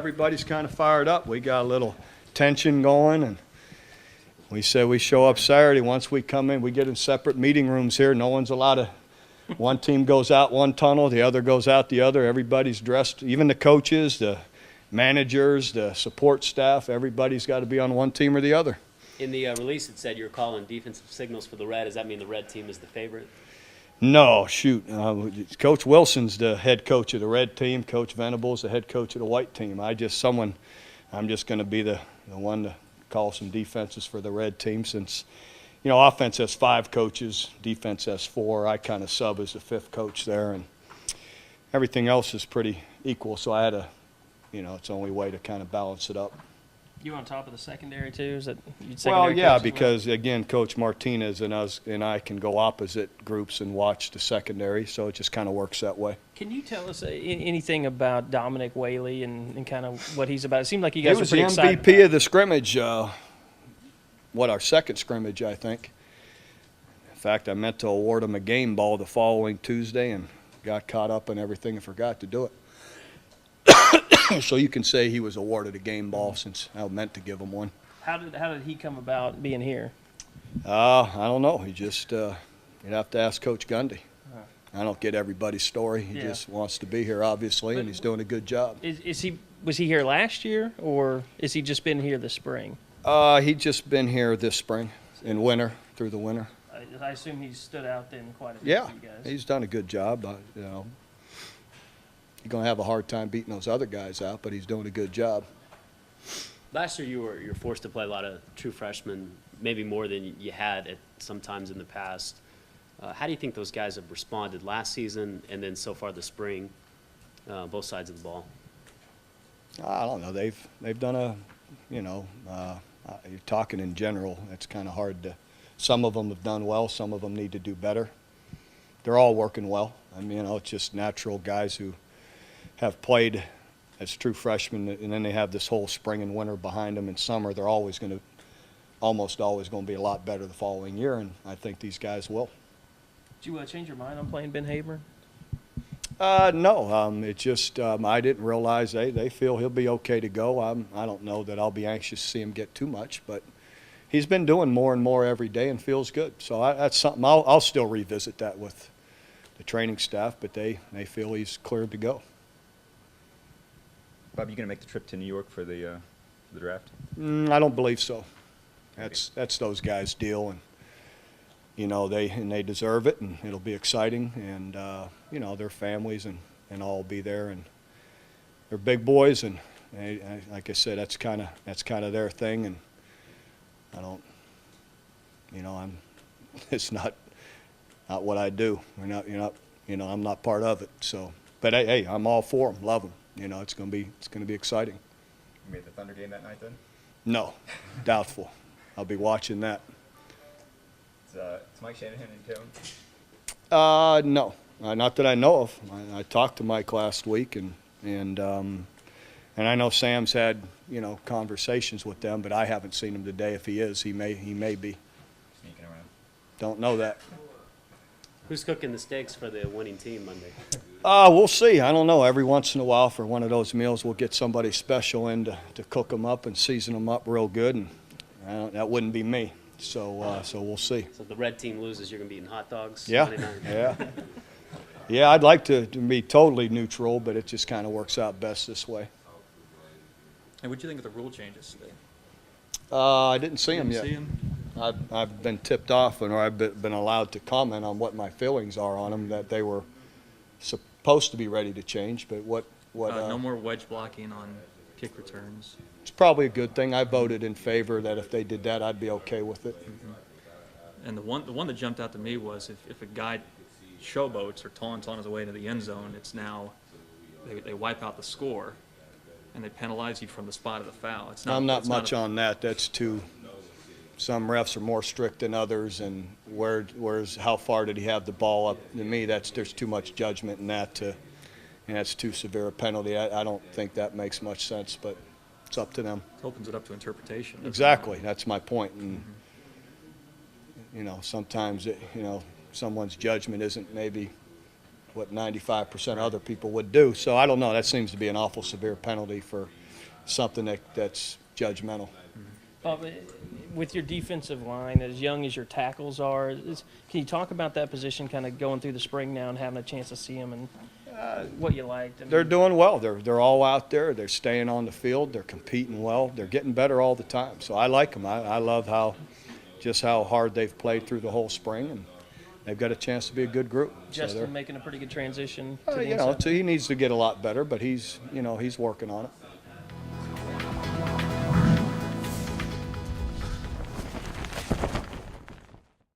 everybody's kind of fired up. We got a little tension going, and we said we show up Saturday. Once we come in, we get in separate meeting rooms here. No one's allowed to. One team goes out one tunnel, the other goes out the other. Everybody's dressed, even the coaches, the managers, the support staff. Everybody's got to be on one team or the other. In the release, it said you're calling defensive signals for the red. Does that mean the red team is the favorite? No, shoot. Coach Wilson's the head coach of the red team. Coach Venable's the head coach of the white team. I'm just going to be the one to call some defenses for the red team since, offense has 5 coaches, defense has 4. I kind of sub as the 5th coach there, and everything else is pretty equal. So I had to, it's the only way to kind of balance it up. You on top of the secondary too? Is that well, yeah, because again, Coach Martinez and I can go opposite groups and watch the secondary, so it just kind of works that way. Can you tell us anything about Dominic Whaley and kind of what he's about? It seemed like you guys were pretty excited. He was the MVP of the scrimmage. Our second scrimmage, I think. In fact, I meant to award him a game ball the following Tuesday and got caught up in everything and forgot to do it. So you can say he was awarded a game ball since I meant to give him one. How did he come about being here? I don't know. He just you'd have to ask Coach Gundy. I don't get everybody's story. He just wants to be here, obviously, and he's doing a good job. Was he here last year, or has he just been here this spring? He just been here this spring, in winter, through the winter. I assume he's stood out then quite a bit yeah, for you guys. He's done a good job. You're going to have a hard time beating those other guys out, but he's doing a good job. Last year you were forced to play a lot of true freshmen, maybe more than you had at sometimes in the past. How do you think those guys have responded last season and then so far this spring, both sides of the ball? I don't know. They've done you're talking in general. It's kind of hard to. Some of them have done well. Some of them need to do better. They're all working well. It's just natural guys who have played as true freshmen, and then they have this whole spring and winter behind them in summer. They're almost always going to be a lot better the following year, and I think these guys will. Did you change your mind on playing Ben Haber? No, it just I didn't realize they feel he'll be okay to go. I don't know that I'll be anxious to see him get too much, but he's been doing more and more every day and feels good. So that's something I'll still revisit that with the training staff, but they feel he's cleared to go. Bob, you going to make the trip to New York for the draft? I don't believe so. That's those guys' deal, and they deserve it, and it'll be exciting, and their families and all will be there, and they're big boys, and like I said, that's kind of their thing, and I don't, it's not what I do. I'm not part of it. So, but hey, I'm all for them. Love them. It's going to be exciting. You made the Thunder game that night then? No, doubtful. I'll be watching that. Is Mike Shanahan in town? No, not that I know of. I talked to Mike last week, and I know Sam's had conversations with them, but I haven't seen him today. If he is, he may be. Sneaking around. Don't know that. Who's cooking the steaks for the winning team Monday? We'll see. I don't know. Every once in a while for one of those meals, we'll get somebody special in to cook them up and season them up real good, and that wouldn't be me. So we'll see. So if the red team loses, you're going to be eating hot dogs? Yeah, yeah. Yeah, I'd like to be totally neutral, but it just kind of works out best this way. And what do you think of the rule changes today? I didn't see them yet. I've been tipped off, or I've been allowed to comment on what my feelings are on them, that they were supposed to be ready to change, but what no more wedge blocking on kick returns. It's probably a good thing. I voted in favor that if they did that, I'd be okay with it. Mm-hmm. And the one that jumped out to me was if a guy showboats or taunts on his way to the end zone, it's now they wipe out the score and they penalize you from the spot of the foul. I'm not much on that. That's too. Some refs are more strict than others, and where's how far did he have the ball up? To me, there's too much judgment in that, and that's too severe a penalty. I don't think that makes much sense, but it's up to them. It opens it up to interpretation. Exactly, that's my point. And sometimes someone's judgment isn't maybe what 95% of other people would do. So I don't know. That seems to be an awful severe penalty for something that's judgmental. With your defensive line, as young as your tackles are, can you talk about that position kind of going through the spring now and having a chance to see them and what you liked? I mean, They're doing well. They're all out there. They're staying on the field. They're competing well. They're getting better all the time. So I like them. I love how hard they've played through the whole spring, and they've got a chance to be a good group. Justin making a pretty good transition. To the You know, inside. he needs to get a lot better, but he's working on it.